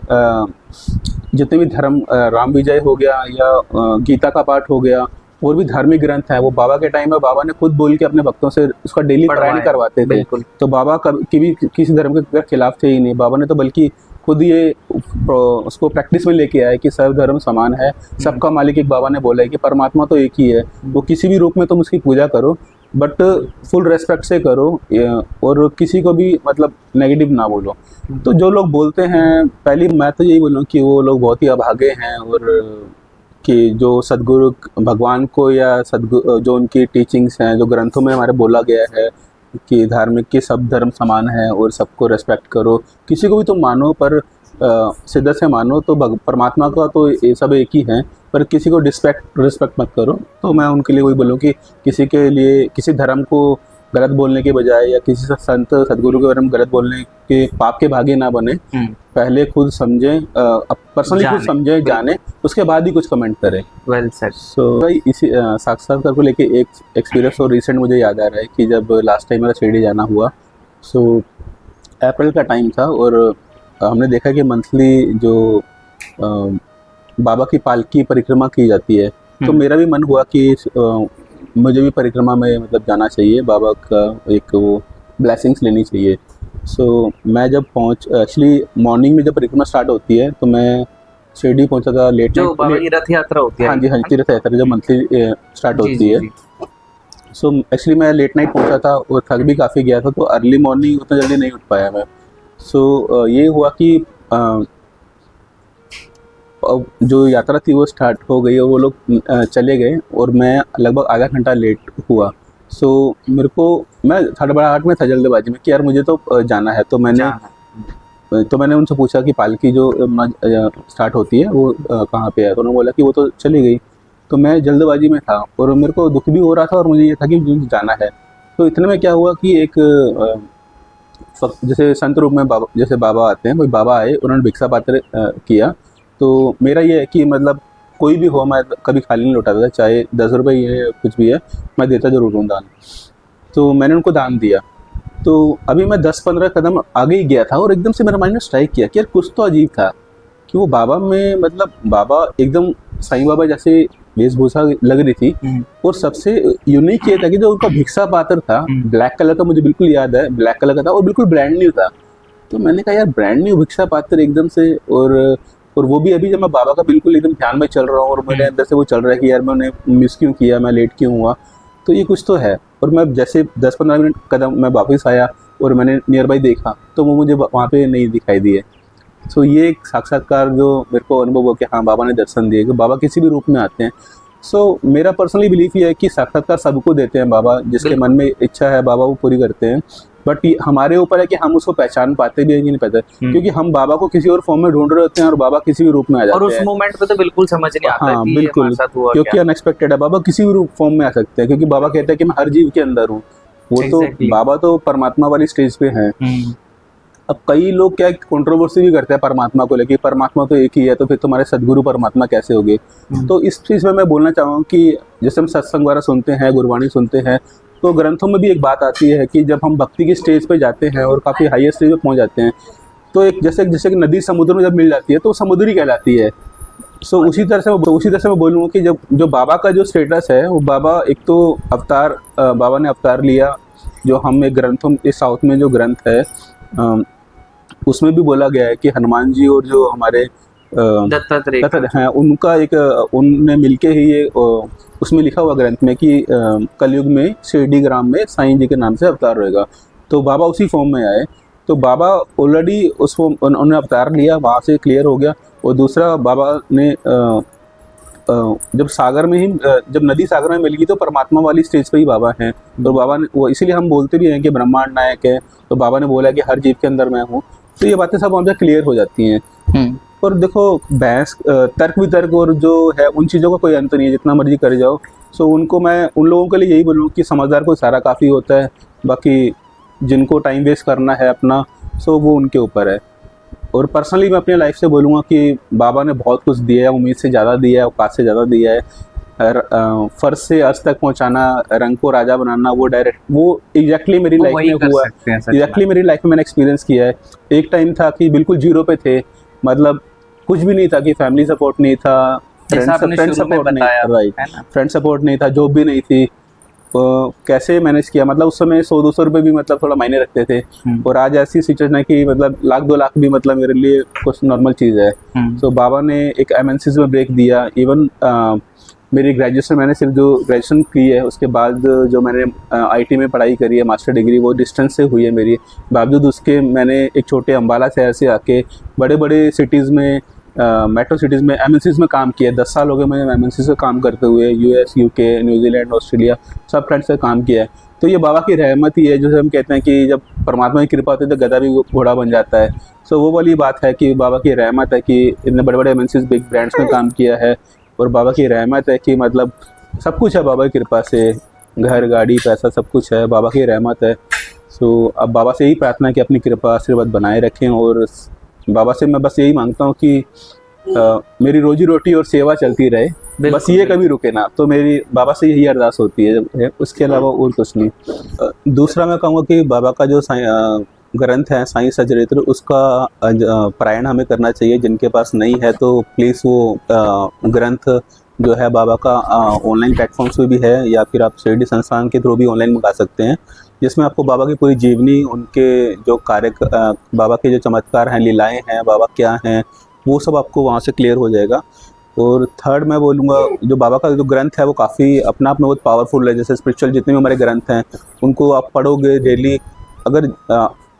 जितने भी धर्म, राम विजय हो गया या गीता का पाठ हो गया, और भी धार्मिक ग्रंथ है, वो बाबा के टाइम में बाबा ने खुद बोल के अपने भक्तों से उसका डेली पारायण करवाते थे। तो बाबा कभी भी किसी धर्म के खिलाफ थे ही नहीं। बाबा ने तो बल्कि खुद ये उसको प्रैक्टिस में लेके आया कि सर्वधर्म समान है, सबका मालिक एक बाबा ने बोला है कि परमात्मा तो एक ही है, वो किसी भी रूप में तुम उसकी पूजा करो, बट फुल रेस्पेक्ट से करो, और किसी को भी मतलब नेगेटिव ना बोलो। तो जो लोग बोलते हैं, पहली मैं तो यही बोलूँ कि वो लोग बहुत ही अभागे हैं, और कि जो सदगुरु भगवान को या सदगुरु जो उनकी टीचिंग्स हैं, जो ग्रंथों में हमारे बोला गया है कि धार्मिक के सब धर्म समान है और सबको रेस्पेक्ट करो, किसी को भी तुम मानो, पर शिद्दत से मानो, तो परमात्मा का तो ये सब एक ही है, पर किसी को रिस्पेक्ट मत करो। तो मैं उनके लिए वही बोलूँ कि किसी के लिए किसी धर्म को गलत बोलने के बजाय या किसी संत सदगुरु के बारे में गलत बोलने के पाप के भागी ना बने। पहले खुद समझें, पर्सनली खुद समझें, जाने, उसके बाद ही कुछ कमेंट करें। Well said. सो भाई, इसी साक्षात्कार को लेके एक एक्सपीरियंस और रिसेंट मुझे याद आ रहा है कि जब लास्ट टाइम मेरा शिरडी जाना हुआ, सो अप्रैल का टाइम था, और हमने देखा कि मंथली जो बाबा की पालकी परिक्रमा की जाती है, तो मेरा भी मन हुआ कि मुझे भी परिक्रमा में मतलब जाना चाहिए, बाबा का एक वो ब्लेसिंग्स लेनी चाहिए। सो मैं जब एक्चुअली मॉर्निंग में जब परिक्रमा स्टार्ट होती है, तो मैं शिरडी पहुंचा था लेट नाइट। जो बाबा की रथ यात्रा होती है, हाँ जी, रथ यात्रा जो मंथली स्टार्ट होती है। सो एक्चुअली मैं लेट नाइट पहुंचा था और थक भी काफ़ी गया था, तो अर्ली मॉर्निंग उतना जल्दी नहीं उठ पाया मैं। सो ये हुआ कि जो यात्रा थी वो स्टार्ट हो गई और वो लोग चले गए, और मैं लगभग आधा घंटा लेट हुआ। सो मैं 8:30 में था जल्दबाजी में कि यार मुझे तो जाना है। तो मैंने उनसे पूछा कि पालकी जो स्टार्ट होती है वो कहाँ पे है, तो उन्होंने बोला कि वो तो चली गई। तो मैं जल्दबाजी में था और मेरे को दुख भी हो रहा था, और मुझे ये था कि मुझे जाना है। तो इतने में क्या हुआ कि एक जैसे संत रूप में जैसे बाबा आते हैं, कोई बाबा आए, उन्होंने भिक्षा पात्र किया। तो मेरा ये है कि मतलब कोई भी हो, मैं कभी खाली नहीं लौटाता था, चाहे 10 रुपये है कुछ भी है, मैं देता जरूर हूँ दान। तो मैंने उनको दान दिया। तो अभी मैं 10-15 कदम आगे ही गया था, और एकदम से मेरे माइंड में स्ट्राइक किया कि यार कुछ तो अजीब था कि वो बाबा में, मतलब बाबा एकदम साईं बाबा जैसे वेशभूषा लग रही थी। और सबसे यूनिक ये था कि जो उनका भिक्षा पात्र था, ब्लैक कलर का, मुझे बिल्कुल याद है, ब्लैक कलर का था और बिल्कुल ब्रांड न्यू था। तो मैंने कहा यार ब्रांड न्यू भिक्षा पात्र एकदम से, और वो भी अभी जब मैं बाबा का बिल्कुल एकदम ध्यान में चल रहा हूँ और मेरे अंदर से वो चल रहा है कि यार मैंने मिस क्यों किया, मैं लेट क्यों हुआ, तो ये कुछ तो है। और मैं जैसे 10-15 मिनट कदम मैं वापस आया और मैंने नियर बाई देखा तो वो मुझे वहाँ पे नहीं दिखाई दिए। सो ये एक साक्षात्कार जो मेरे को अनुभव हुआ कि हाँ बाबा ने दर्शन दिए, कि बाबा किसी भी रूप में आते हैं। सो मेरा पर्सनली बिलीफ ये है कि साक्षात्कार सबको देते हैं बाबा, जिसके मन में इच्छा है बाबा वो पूरी करते हैं। बट हमारे ऊपर है कि हम उसको पहचान पाते भी है कि नहीं पाते, क्योंकि हम बाबा को किसी और फॉर्म में ढूंढ रहे होते हैं और बाबा किसी भी रूप में आ जाते हैं। और उस मोमेंट पे तो बिल्कुल समझ नहीं आता हाँ कि बिल्कुल, हमारे साथ हुआ क्योंकि क्या। अनएक्सपेक्टेड है, बाबा किसी भी रूप फॉर्म में आ सकते हैं, क्योंकि बाबा कहते हैं कि मैं हर जीव के अंदर हूँ। वो तो Exactly. बाबा तो परमात्मा वाली स्टेज पे हैं। अब कई लोग क्या कंट्रोवर्सी भी करते हैं परमात्मा को लेके, परमात्मा तो एक ही है तो फिर तुम्हारे सदगुरु परमात्मा कैसे होगे। तो इस चीज़ में मैं बोलना चाहूँगा कि जैसे हम सत्संग वगैरह सुनते हैं, गुरबाणी सुनते हैं, तो ग्रंथों में भी एक बात आती है कि जब हम भक्ति की स्टेज पे जाते हैं और काफ़ी हाईएस्ट स्टेज पे पहुँच जाते हैं, तो एक जैसे जैसे कि नदी समुद्र में जब मिल जाती है तो समुद्री कहलाती है। सो उसी तरह से मैं बोलूँगा कि जब जो बाबा का जो स्टेटस है, वो बाबा एक तो अवतार, बाबा ने अवतार लिया, जो हम एक ग्रंथों इस साउथ में जो ग्रंथ है उसमें भी बोला गया है कि हनुमान जी और जो हमारे दत्तात्रेय हैं उनका एक उनने मिलके ही ये उसमें लिखा हुआ ग्रंथ में कि कलयुग में शिरडी ग्राम में साईं जी के नाम से अवतार होएगा। तो बाबा उसी फॉर्म में आए, तो बाबा ऑलरेडी उस फॉर्म उन्होंने अवतार लिया, वहाँ से क्लियर हो गया। और दूसरा बाबा ने जब सागर में ही जब नदी सागर में मिल गई तो परमात्मा वाली स्टेज पे ही बाबा हैं। तो बाबा ने वो इसीलिए हम बोलते भी हैं कि ब्रह्मांड नायक है, तो बाबा ने बोला कि हर जीव के अंदर मैं हूँ। तो ये बातें सब हमसे क्लियर हो जाती हैं। और देखो बहस तर्क वितर्क और जो है उन चीज़ों का कोई अंत नहीं है, जितना मर्जी करे जाओ। सो उनको मैं उन लोगों के लिए यही बोलूँ कि समझदार को सारा काफ़ी होता है, बाकी जिनको टाइम वेस्ट करना है अपना, सो वो उनके ऊपर है। और पर्सनली मैं अपनी लाइफ से बोलूँगा कि बाबा ने बहुत कुछ दिया है, उम्मीद से ज़्यादा दिया है, औकात से ज़्यादा दिया है। फर्श से अर्श तक पहुँचाना, रंग को राजा बनाना, वो डायरेक्ट वो एग्जैक्टली मेरी लाइफ में हुआ, एग्जैक्टली मेरी लाइफ में मैंने एक्सपीरियंस किया है। एक टाइम था कि बिल्कुल जीरो पे थे, मतलब कुछ भी नहीं था, कि फैमिली सपोर्ट नहीं था, फ्रेंड सपोर्ट नहीं, राइट, फ्रेंड सपोर्ट नहीं था, जॉब भी नहीं थी। तो कैसे मैनेज किया, मतलब उस समय 100-200 रुपये भी मतलब थोड़ा मायने रखते थे। और आज ऐसी सिचुएशन है कि मतलब 1,00,000-2 लाख भी मतलब मेरे लिए कुछ नॉर्मल चीज़ है। तो बाबा ने एक MNCs में ब्रेक दिया। इवन मेरी ग्रेजुएशन, मैंने सिर्फ जो ग्रेजुएशन की है उसके बाद जो मैंने IT में पढ़ाई करी है, मास्टर डिग्री, वो डिस्टेंस से हुई है मेरी। बावजूद उसके मैंने एक छोटे अम्बाला शहर से आके बड़े बड़े सिटीज़ में, मेट्रो सिटीज़ में, MNCs में काम किया। 10 साल हो गए मुझे MNCs से काम करते हुए, US, UK, न्यूजीलैंड, ऑस्ट्रेलिया, सब फ्रेंड्स से काम किया है। तो ये बाबा की रहमत ही है। जैसे हम कहते हैं कि जब परमात्मा की कृपा होती है तो गधा भी घोड़ा बन जाता है। सो वो वाली बात है कि बाबा की रहमत है कि इतने बड़े बड़े MNCs, बिग ब्रांड्स में काम किया है। और बाबा की रहमत है कि मतलब सब कुछ है बाबा की कृपा से, घर, गाड़ी, पैसा, सब कुछ है, बाबा की रहमत है। सो अब बाबा से यही प्रार्थना है कि अपनी कृपा आशीर्वाद बनाए रखें। और बाबा से मैं बस यही मांगता हूँ कि मेरी रोजी रोटी और सेवा चलती रहे, बस ये कभी रुके ना। तो मेरी बाबा से यही अरदास होती है, उसके अलावा और कुछ नहीं। दूसरा मैं कहूँगा कि बाबा का जो ग्रंथ है साईं सचरित्र, उसका पारायण हमें करना चाहिए। जिनके पास नहीं है तो प्लीज़ वो ग्रंथ जो है बाबा का ऑनलाइन प्लेटफॉर्म्स पे भी है, या फिर आप शिरडी संस्थान के थ्रू भी ऑनलाइन मंगा सकते हैं, जिसमें आपको बाबा की पूरी जीवनी, उनके जो बाबा के जो चमत्कार हैं, लीलाएं हैं, बाबा क्या हैं, वो सब आपको वहाँ से क्लियर हो जाएगा। और थर्ड मैं बोलूँगा, जो बाबा का जो ग्रंथ है वो काफ़ी अपना आप में बहुत पावरफुल है। जैसे स्पिरिचुअल जितने भी हमारे ग्रंथ हैं उनको आप पढ़ोगे डेली, अगर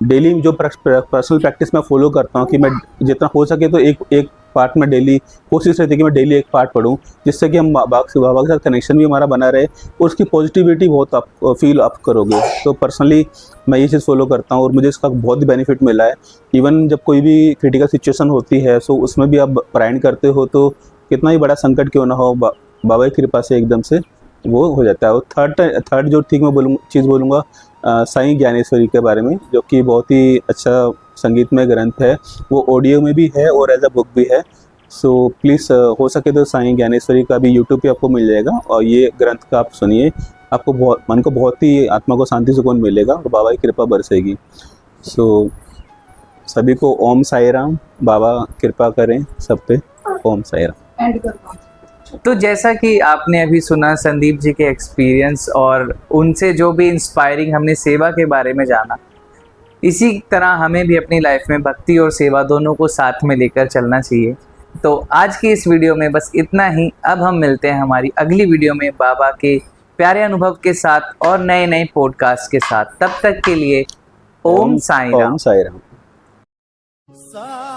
डेली जो पर्सनल प्रैक्टिस मैं फॉलो करता हूँ कि मैं जितना हो सके तो एक पार्ट में डेली कोशिश रहती है कि मैं डेली एक पार्ट पढूं, जिससे कि हम बाबा के साथ कनेक्शन भी हमारा बना रहे और उसकी पॉजिटिविटी बहुत आप फील अप करोगे। तो पर्सनली मैं ये चीज़ फॉलो करता हूँ और मुझे इसका बहुत ही बेनिफिट मिला है। इवन जब कोई भी क्रिटिकल सिचुएशन होती है सो उसमें भी आप पारायण करते हो तो कितना ही बड़ा संकट क्यों ना हो, बाबा की कृपा से एकदम से वो हो जाता है। और थर्ड जो ठीक मैं चीज़ बोलूँगा साईं ज्ञानेश्वरी के बारे में, जो कि बहुत ही अच्छा संगीतमय ग्रंथ है। वो ऑडियो में भी है और एज अ बुक भी है। सो प्लीज़ हो सके तो साईं ज्ञानेश्वरी का भी यूट्यूब पे आपको मिल जाएगा और ये ग्रंथ का आप सुनिए, आपको मन को बहुत ही, आत्मा को शांति सुकून मिलेगा और बाबा की कृपा बरसेगी। सो सभी को ओम साई राम, बाबा कृपा करें सब पे। ओम साई राम। तो जैसा कि आपने अभी सुना संदीप जी के एक्सपीरियंस और उनसे जो भी इंस्पायरिंग हमने सेवा के बारे में जाना, इसी तरह हमें भी अपनी लाइफ में भक्ति और सेवा दोनों को साथ में लेकर चलना चाहिए। तो आज की इस वीडियो में बस इतना ही। अब हम मिलते हैं हमारी अगली वीडियो में बाबा के प्यारे अनुभव के साथ और नए नए पॉडकास्ट के साथ। तब तक के लिए ओम साई राम। ओम साई राम। साई